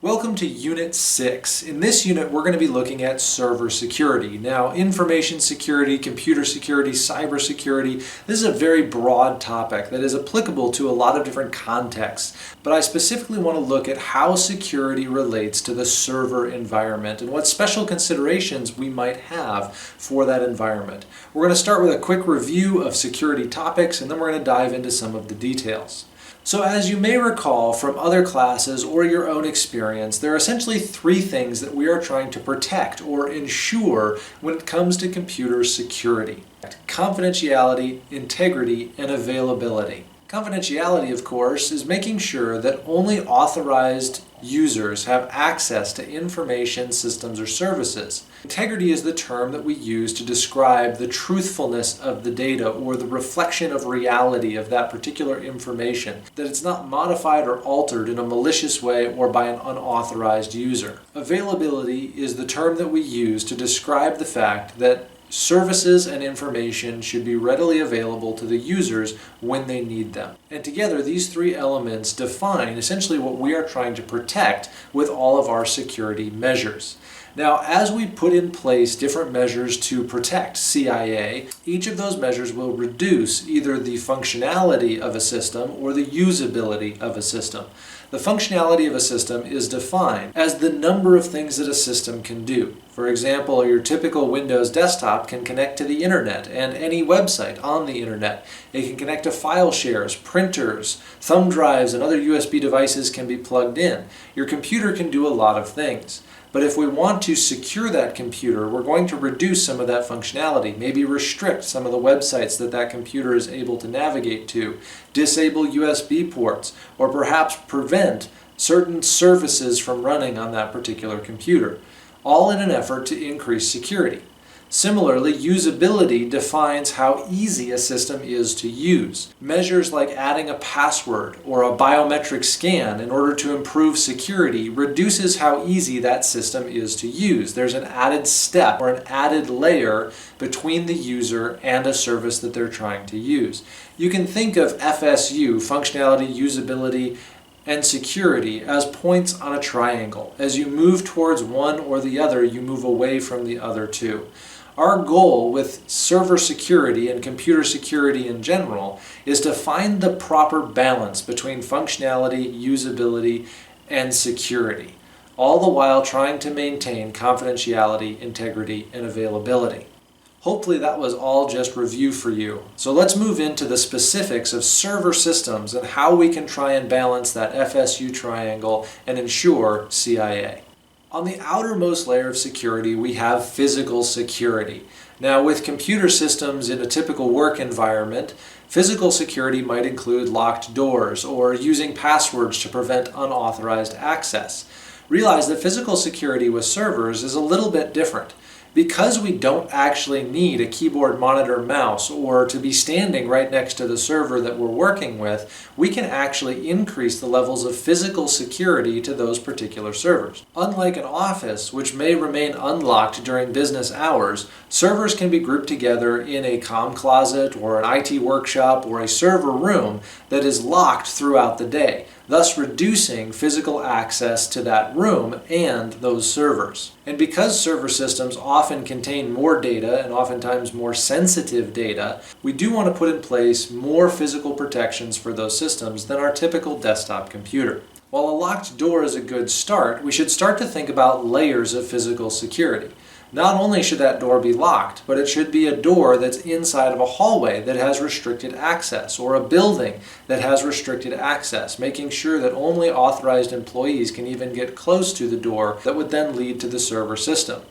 Welcome to Unit 6. In this unit, we're going to be looking at server security. Now, information security, computer security, cyber security, this is a very broad topic that is applicable to a lot of different contexts. But I specifically want to look at how security relates to the server environment and what special considerations we might have for that environment. We're going to start with a quick review of security topics, and then we're going to dive into some of the details. So as you may recall from other classes or your own experience, there are essentially three things that we are trying to protect or ensure when it comes to computer security: confidentiality, integrity, and availability. Confidentiality, of course, is making sure that only authorized users have access to information, systems, or services. Integrity is the term that we use to describe the truthfulness of the data or the reflection of reality of that particular information, that it's not modified or altered in a malicious way or by an unauthorized user. Availability is the term that we use to describe the fact that services and information should be readily available to the users when they need them. And together, these three elements define essentially what we are trying to protect with all of our security measures. Now, as we put in place different measures to protect CIA, each of those measures will reduce either the functionality of a system or the usability of a system. The functionality of a system is defined as the number of things that a system can do. For example, your typical Windows desktop can connect to the internet and any website on the internet. It can connect to file shares, printers, thumb drives, and other USB devices can be plugged in. Your computer can do a lot of things. But if we want to secure that computer, we're going to reduce some of that functionality, maybe restrict some of the websites that that computer is able to navigate to, disable USB ports, or perhaps prevent certain services from running on that particular computer, all in an effort to increase security. Similarly, usability defines how easy a system is to use. Measures like adding a password or a biometric scan in order to improve security reduces how easy that system is to use. There's an added step or an added layer between the user and a service that they're trying to use. You can think of FSU, functionality, usability, and security, as points on a triangle. As you move towards one or the other, you move away from the other two. Our goal with server security and computer security in general is to find the proper balance between functionality, usability, and security, all the while trying to maintain confidentiality, integrity, and availability. Hopefully that was all just review for you. So let's move into the specifics of server systems and how we can try and balance that FSU triangle and ensure CIA. On the outermost layer of security, we have physical security. Now, with computer systems in a typical work environment, physical security might include locked doors or using passwords to prevent unauthorized access. Realize that physical security with servers is a little bit different. Because we don't actually need a keyboard, monitor, mouse, or to be standing right next to the server that we're working with, we can actually increase the levels of physical security to those particular servers. Unlike an office, which may remain unlocked during business hours, servers can be grouped together in a comm closet or an IT workshop or a server room that is locked throughout the day, thus reducing physical access to that room and those servers. And because server systems often contain more data and oftentimes more sensitive data, we do want to put in place more physical protections for those systems than our typical desktop computer. While a locked door is a good start, we should start to think about layers of physical security. Not only should that door be locked, but it should be a door that's inside of a hallway that has restricted access, or a building that has restricted access, making sure that only authorized employees can even get close to the door that would then lead to the server system.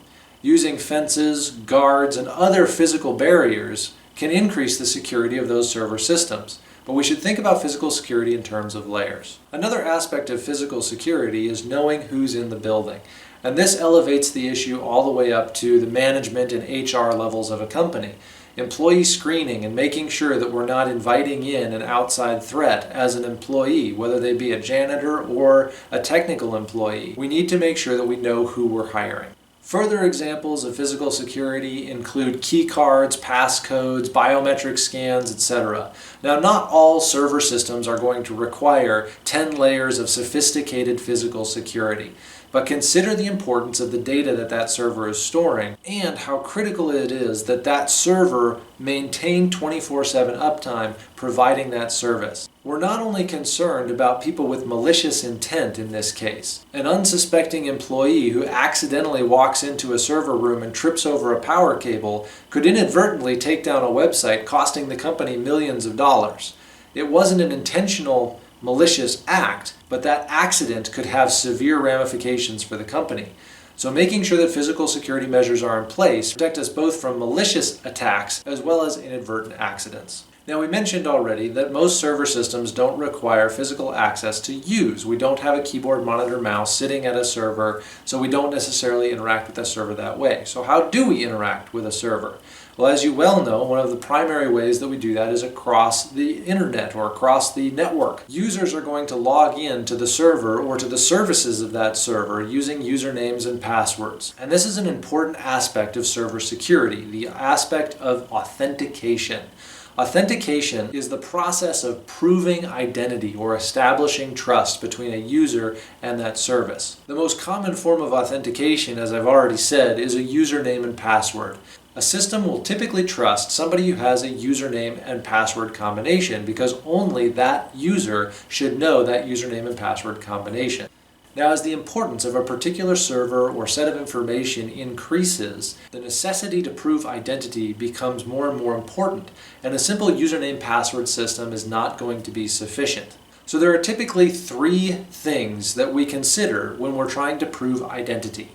Using fences, guards, and other physical barriers can increase the security of those server systems. But we should think about physical security in terms of layers. Another aspect of physical security is knowing who's in the building. And this elevates the issue all the way up to the management and HR levels of a company. Employee screening and making sure that we're not inviting in an outside threat as an employee, whether they be a janitor or a technical employee. We need to make sure that we know who we're hiring. Further examples of physical security include key cards, passcodes, biometric scans, etc. Now, not all server systems are going to require 10 layers of sophisticated physical security, but consider the importance of the data that that server is storing and how critical it is that that server maintain 24/7 uptime providing that service. We're not only concerned about people with malicious intent in this case. An unsuspecting employee who accidentally walks into a server room and trips over a power cable could inadvertently take down a website costing the company millions of dollars. It wasn't an intentional malicious act, but that accident could have severe ramifications for the company. So making sure that physical security measures are in place protect us both from malicious attacks as well as inadvertent accidents. Now, we mentioned already that most server systems don't require physical access to use. We don't have a keyboard, monitor, mouse sitting at a server, so we don't necessarily interact with the server that way. So how do we interact with a server? Well, as you well know, one of the primary ways that we do that is across the internet or across the network. Users are going to log in to the server or to the services of that server using usernames and passwords. And this is an important aspect of server security, the aspect of authentication. Authentication is the process of proving identity or establishing trust between a user and that service. The most common form of authentication, as I've already said, is a username and password. A system will typically trust somebody who has a username and password combination because only that user should know that username and password combination. Now, as the importance of a particular server or set of information increases, the necessity to prove identity becomes more and more important, and a simple username password system is not going to be sufficient. So there are typically three things that we consider when we're trying to prove identity.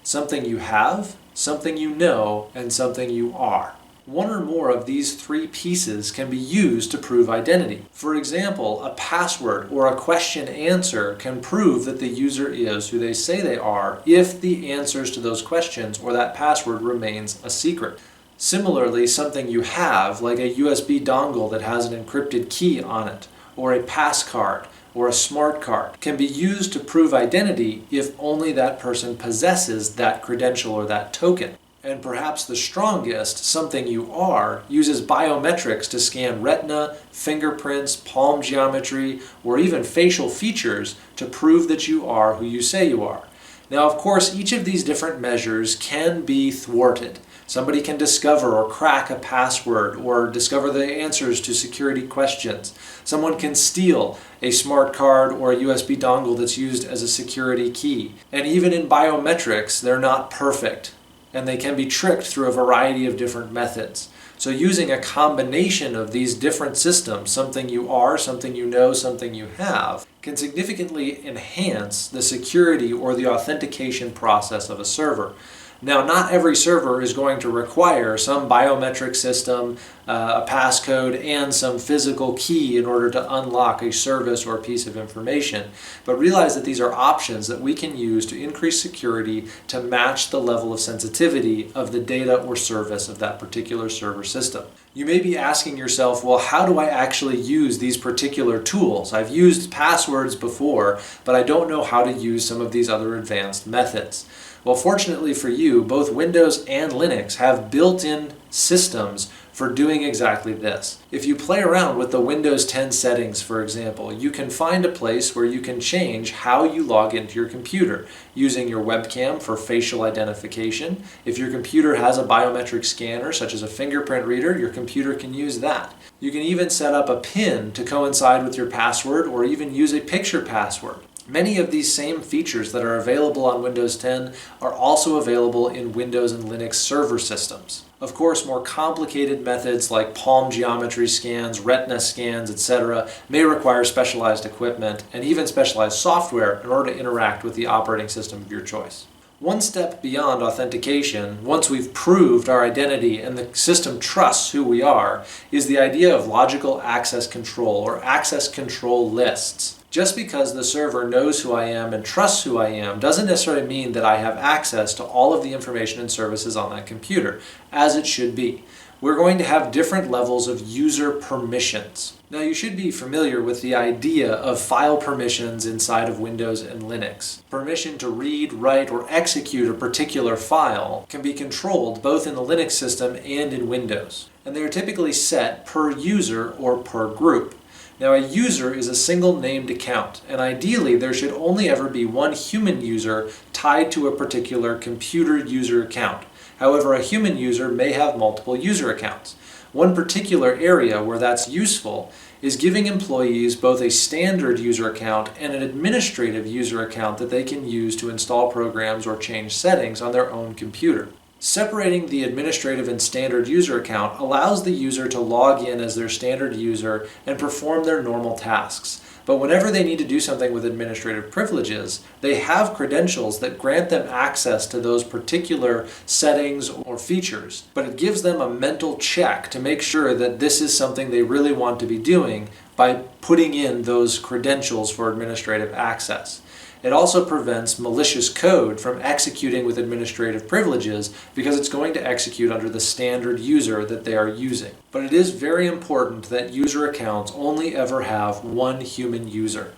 Something you have, something you know, and something you are. One or more of these three pieces can be used to prove identity. For example, a password or a question answer can prove that the user is who they say they are if the answers to those questions or that password remains a secret. Similarly, something you have, like a USB dongle that has an encrypted key on it, or a pass card, or a smart card, can be used to prove identity if only that person possesses that credential or that token. And perhaps the strongest, something you are, uses biometrics to scan retina, fingerprints, palm geometry, or even facial features to prove that you are who you say you are. Now, of course, each of these different measures can be thwarted. Somebody can discover or crack a password or discover the answers to security questions. Someone can steal a smart card or a USB dongle that's used as a security key. And even in biometrics, they're not perfect, and they can be tricked through a variety of different methods. So using a combination of these different systems, something you are, something you know, something you have, can significantly enhance the security or the authentication process of a server. Now, not every server is going to require some biometric system, a passcode, and some physical key in order to unlock a service or a piece of information. But realize that these are options that we can use to increase security to match the level of sensitivity of the data or service of that particular server system. You may be asking yourself, well, how do I actually use these particular tools? I've used passwords before, but I don't know how to use some of these other advanced methods. Well, fortunately for you, both Windows and Linux have built-in systems for doing exactly this. If you play around with the Windows 10 settings, for example, you can find a place where you can change how you log into your computer using your webcam for facial identification. If your computer has a biometric scanner, such as a fingerprint reader, your computer can use that. You can even set up a PIN to coincide with your password or even use a picture password. Many of these same features that are available on Windows 10 are also available in Windows and Linux server systems. Of course, more complicated methods like palm geometry scans, retina scans, etc. may require specialized equipment and even specialized software in order to interact with the operating system of your choice. One step beyond authentication, once we've proved our identity and the system trusts who we are, is the idea of logical access control or access control lists. Just because the server knows who I am and trusts who I am doesn't necessarily mean that I have access to all of the information and services on that computer, as it should be. we're going to have different levels of user permissions. Now, you should be familiar with the idea of file permissions inside of Windows and Linux. Permission to read, write, or execute a particular file can be controlled both in the Linux system and in Windows, and they are typically set per user or per group. Now, a user is a single named account, and ideally there should only ever be one human user tied to a particular computer user account. However, a human user may have multiple user accounts. One particular area where that's useful is giving employees both a standard user account and an administrative user account that they can use to install programs or change settings on their own computer. Separating the administrative and standard user account allows the user to log in as their standard user and perform their normal tasks. But whenever they need to do something with administrative privileges, they have credentials that grant them access to those particular settings or features. But it gives them a mental check to make sure that this is something they really want to be doing by putting in those credentials for administrative access. It also prevents malicious code from executing with administrative privileges because it's going to execute under the standard user that they are using. But it is very important that user accounts only ever have one human user.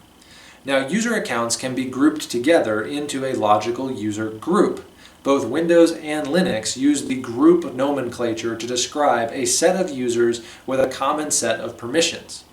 Now, user accounts can be grouped together into a logical user group. Both Windows and Linux use the group nomenclature to describe a set of users with a common set of permissions.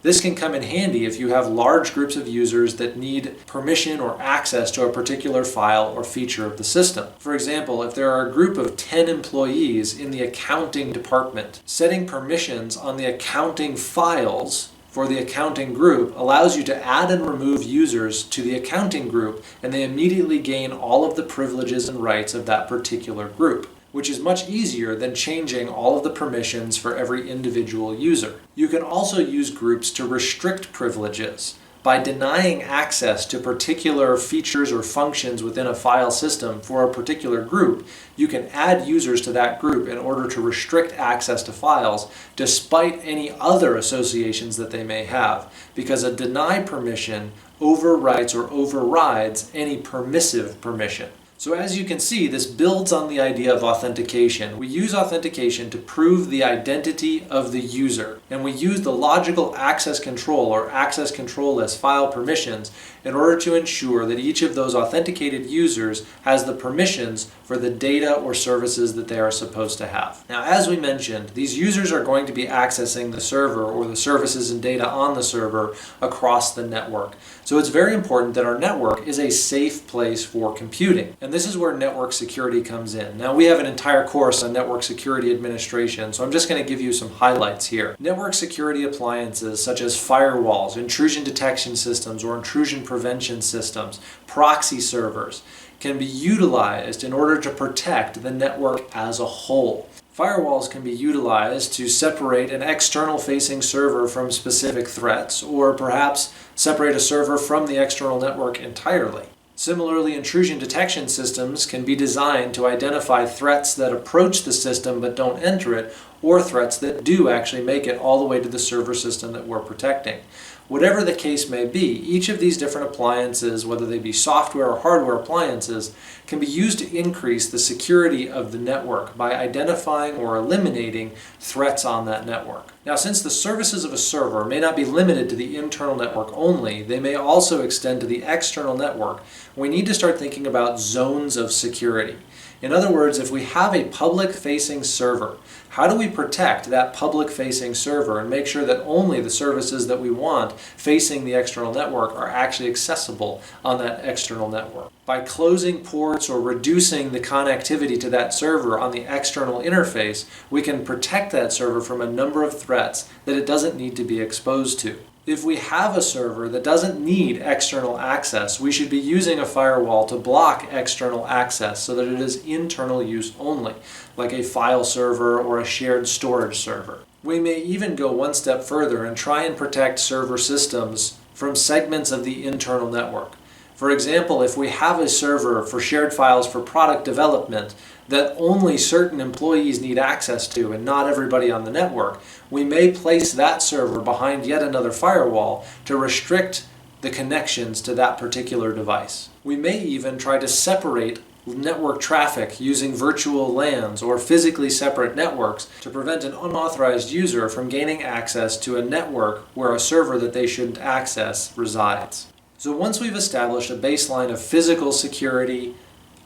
This can come in handy if you have large groups of users that need permission or access to a particular file or feature of the system. For example, if there are a group of 10 employees in the accounting department, setting permissions on the accounting files for the accounting group allows you to add and remove users to the accounting group, and they immediately gain all of the privileges and rights of that particular group, which is much easier than changing all of the permissions for every individual user. You can also use groups to restrict privileges. By denying access to particular features or functions within a file system for a particular group, you can add users to that group in order to restrict access to files despite any other associations that they may have, because a deny permission overwrites or overrides any permissive permission. So as you can see, this builds on the idea of authentication. We use authentication to prove the identity of the user, and we use the logical access control or access control list file permissions in order to ensure that each of those authenticated users has the permissions for the data or services that they are supposed to have. Now, as we mentioned, these users are going to be accessing the server or the services and data on the server across the network. So it's very important that our network is a safe place for computing. And this is where network security comes in. Now, we have an entire course on network security administration, so I'm just going to give you some highlights here. Network security appliances such as firewalls, intrusion detection systems or intrusion prevention systems, proxy servers can be utilized in order to protect the network as a whole. Firewalls can be utilized to separate an external facing server from specific threats, or perhaps separate a server from the external network entirely. Similarly, intrusion detection systems can be designed to identify threats that approach the system but don't enter it, or threats that do actually make it all the way to the server system that we're protecting. Whatever the case may be, each of these different appliances, whether they be software or hardware appliances, can be used to increase the security of the network by identifying or eliminating threats on that network. Now, since the services of a server may not be limited to the internal network only, they may also extend to the external network, we need to start thinking about zones of security. In other words, if we have a public-facing server, how do we protect that public-facing server and make sure that only the services that we want facing the external network are actually accessible on that external network? By closing ports or reducing the connectivity to that server on the external interface, we can protect that server from a number of threats that it doesn't need to be exposed to. If we have a server that doesn't need external access, we should be using a firewall to block external access so that it is internal use only, like a file server or a shared storage server. We may even go one step further and try and protect server systems from segments of the internal network. For example, if we have a server for shared files for product development that only certain employees need access to and not everybody on the network, we may place that server behind yet another firewall to restrict the connections to that particular device. We may even try to separate network traffic using virtual LANs or physically separate networks to prevent an unauthorized user from gaining access to a network where a server that they shouldn't access resides. So once we've established a baseline of physical security,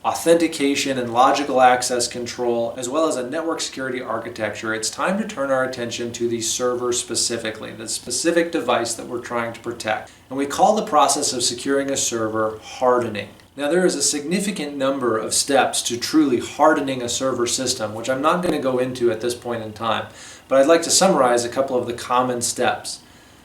authentication and logical access control, as well as a network security architecture, it's time to turn our attention to the server specifically, the specific device that we're trying to protect. And we call the process of securing a server hardening. Now there is a significant number of steps to truly hardening a server system, which I'm not going to go into at this point in time, but I'd like to summarize a couple of the common steps,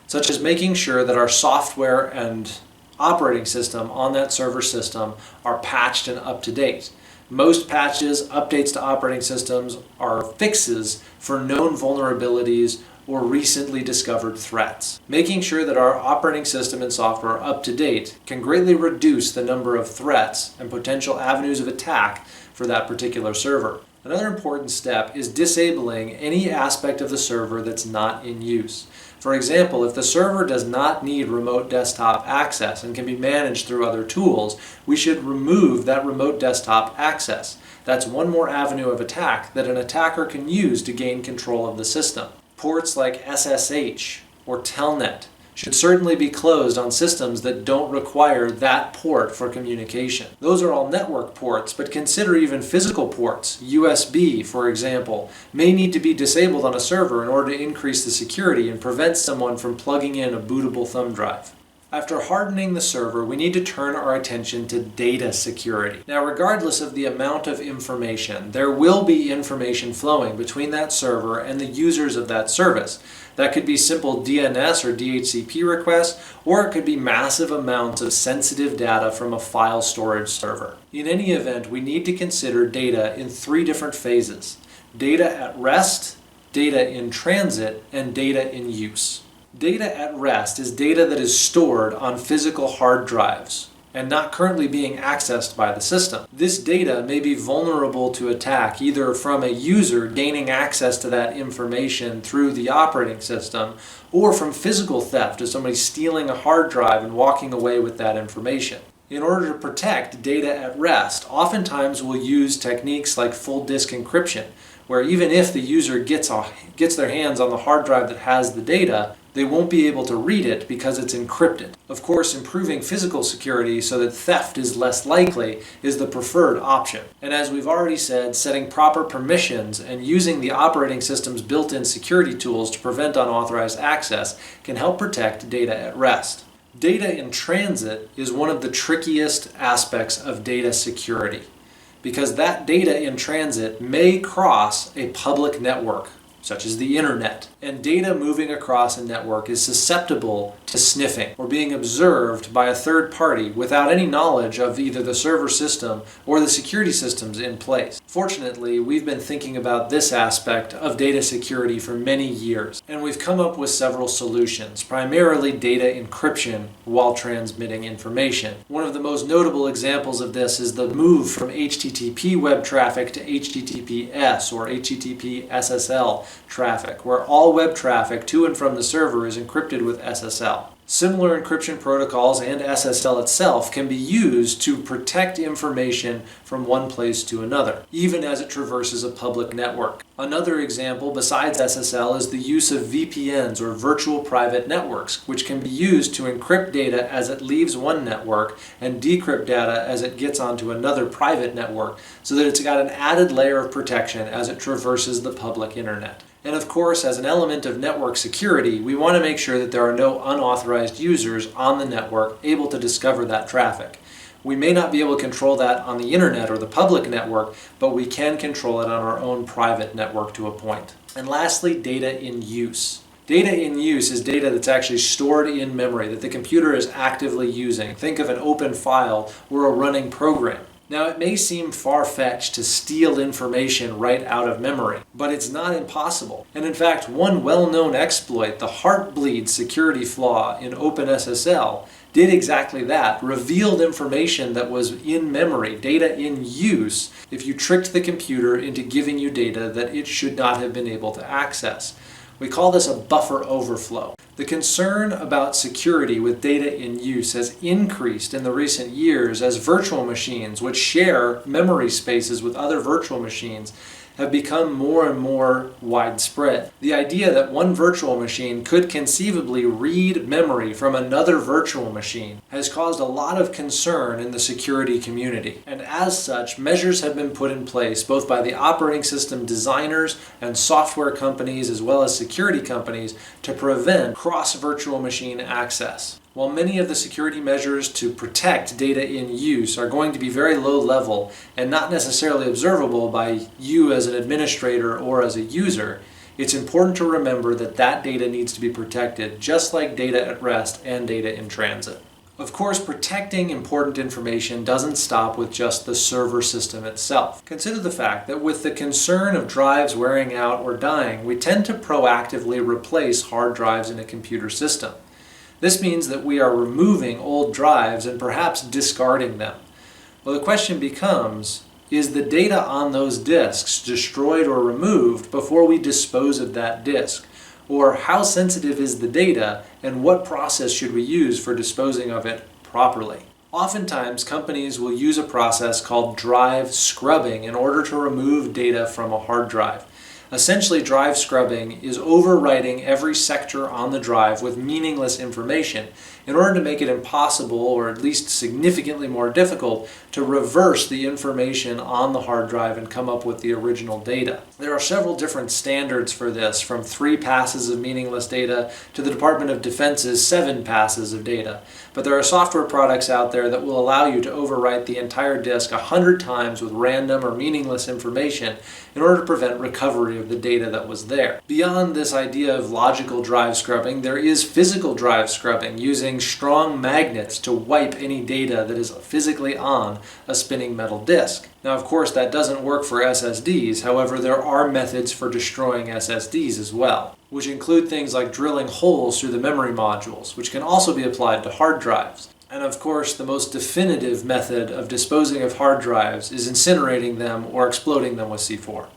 such as making sure that our software and operating system on that server system are patched and up to date. Most patches, updates to operating systems are fixes for known vulnerabilities or recently discovered threats. Making sure that our operating system and software are up to date can greatly reduce the number of threats and potential avenues of attack for that particular server. Another important step is disabling any aspect of the server that's not in use. For example, if the server does not need remote desktop access and can be managed through other tools, we should remove that remote desktop access. That's one more avenue of attack that an attacker can use to gain control of the system. Ports like SSH or Telnet should certainly be closed on systems that don't require that port for communication. Those are all network ports, but consider even physical ports. USB, for example, may need to be disabled on a server in order to increase the security and prevent someone from plugging in a bootable thumb drive. After hardening the server, we need to turn our attention to data security. Now, regardless of the amount of information, there will be information flowing between that server and the users of that service. That could be simple DNS or DHCP requests, or it could be massive amounts of sensitive data from a file storage server. In any event, we need to consider data in three different phases: data at rest, data in transit, and data in use. Data at rest is data that is stored on physical hard drives and not currently being accessed by the system. This data may be vulnerable to attack either from a user gaining access to that information through the operating system or from physical theft of somebody stealing a hard drive and walking away with that information. In order to protect data at rest, oftentimes we'll use techniques like full disk encryption, where even if the user gets their hands on the hard drive that has the data, they won't be able to read it because it's encrypted. Of course, improving physical security so that theft is less likely is the preferred option. And as we've already said, setting proper permissions and using the operating system's built-in security tools to prevent unauthorized access can help protect data at rest. Data in transit is one of the trickiest aspects of data security, because that data in transit may cross a public network, such as the internet, and data moving across a network is susceptible to sniffing or being observed by a third party without any knowledge of either the server system or the security systems in place. Fortunately, we've been thinking about this aspect of data security for many years, and we've come up with several solutions, primarily data encryption while transmitting information. One of the most notable examples of this is the move from HTTP web traffic to HTTPS or HTTP SSL traffic, where all web traffic to and from the server is encrypted with SSL. Similar encryption protocols and SSL itself can be used to protect information from one place to another, even as it traverses a public network. Another example besides SSL is the use of VPNs or virtual private networks, which can be used to encrypt data as it leaves one network and decrypt data as it gets onto another private network, so that it's got an added layer of protection as it traverses the public internet. And of course, as an element of network security, we want to make sure that there are no unauthorized users on the network able to discover that traffic. We may not be able to control that on the internet or the public network, but we can control it on our own private network to a point. And lastly, data in use. Data in use is data that's actually stored in memory, that the computer is actively using. Think of an open file or a running program. Now, it may seem far-fetched to steal information right out of memory, but it's not impossible. And in fact, one well-known exploit, the Heartbleed security flaw in OpenSSL, did exactly that, revealed information that was in memory, data in use, if you tricked the computer into giving you data that it should not have been able to access. We call this a buffer overflow. The concern about security with data in use has increased in the recent years as virtual machines, which share memory spaces with other virtual machines, have become more and more widespread. The idea that one virtual machine could conceivably read memory from another virtual machine has caused a lot of concern in the security community. And as such, measures have been put in place both by the operating system designers and software companies as well as security companies to prevent cross-virtual machine access. While many of the security measures to protect data in use are going to be very low level and not necessarily observable by you as an administrator or as a user, it's important to remember that that data needs to be protected just like data at rest and data in transit. Of course, protecting important information doesn't stop with just the server system itself. Consider the fact that with the concern of drives wearing out or dying, we tend to proactively replace hard drives in a computer system. This means that we are removing old drives and perhaps discarding them. Well, the question becomes, is the data on those disks destroyed or removed before we dispose of that disk? Or how sensitive is the data and what process should we use for disposing of it properly? Oftentimes, companies will use a process called drive scrubbing in order to remove data from a hard drive. Essentially, drive scrubbing is overwriting every sector on the drive with meaningless information in order to make it impossible, or at least significantly more difficult, to reverse the information on the hard drive and come up with the original data. There are several different standards for this, from 3 passes of meaningless data to the Department of Defense's 7 passes of data. But there are software products out there that will allow you to overwrite the entire disk 100 times with random or meaningless information in order to prevent recovery of the data that was there. Beyond this idea of logical drive scrubbing, there is physical drive scrubbing, using strong magnets to wipe any data that is physically on a spinning metal disk. Now, of course, that doesn't work for SSDs. However, there are methods for destroying SSDs as well, which include things like drilling holes through the memory modules, which can also be applied to hard drives. And of course, the most definitive method of disposing of hard drives is incinerating them or exploding them with C4.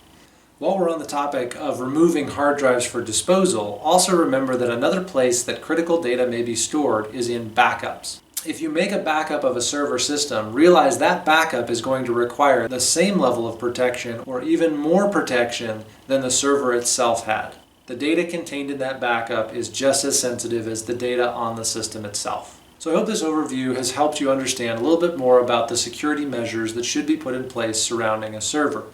While we're on the topic of removing hard drives for disposal, also remember that another place that critical data may be stored is in backups. If you make a backup of a server system, realize that backup is going to require the same level of protection or even more protection than the server itself had. The data contained in that backup is just as sensitive as the data on the system itself. So I hope this overview has helped you understand a little bit more about the security measures that should be put in place surrounding a server.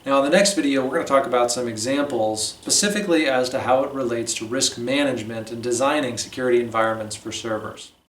Now, in the next video, we're going to talk about some examples specifically as to how it relates to risk management and designing security environments for servers.